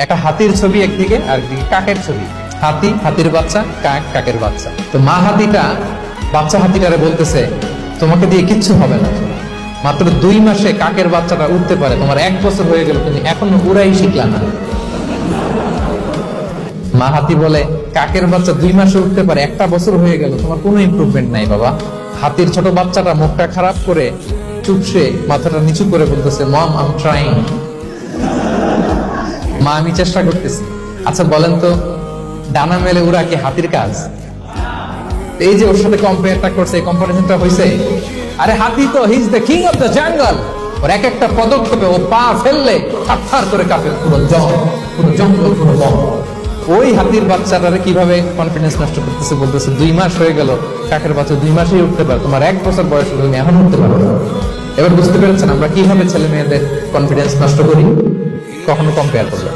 একটা হাতির ছবি একদিকে আর একদিকে কাকের ছবি। হাতি, হাতির বাচ্চা, কাক, কাকের বাচ্চা। তো মা হাতিটা বাচ্চা হাতিটারে বলতেছে, তোমাকে দিয়ে কিচ্ছু হবে না, মাত্র 2 মাসে কাকের বাচ্চাটা উঠতে পারে, তোমার 1 বছর হয়ে গেল, তুমি এখনো উড়াই শিখলা না। মা হাতি বলে, কাকের বাচ্চা 2 মাসে উঠতে পারে, 1 বছর হয়ে গেল, তোমার কোনো ইমপ্রুভমেন্ট নাই বাবা। হাতির ছোট বাচ্চাটা মুখটা খারাপ করে চুপসে মাথাটা নিচু করে বলতেছে, মম আই এম ট্রাইং, মা আমি চেষ্টা করতেছি। আচ্ছা বলেন তো, ডানা মেলে উড়া কি হাতির কাজ? এই যে ওর সাথে কম্পেয়ারটা করছে, এই কম্পারিজনটা হইছে। আরে হাতি তো he is the king of the jungle, ওর এক একটা পদক্ষেপে ও পা ফেললে থারথার করে কাঁপে পুরো জঙ্গল, পুরো বন। ওই হাতির বাচ্চাটারে কিভাবে কনফিডেন্স নষ্ট করতেছে, বলতেছে 2 মাস হয়ে গেল, কাকের বাচ্চা 2 মাসেই উঠতে পারে, তোমার 1 বছর বয়স হলো, তুমি এখন উঠতে পারো না। এবার বুঝতে পেরেছেন আমরা কিভাবে ছেলে মেয়েদের কনফিডেন্স নষ্ট করি? কখনো কম্পেয়ার করবে।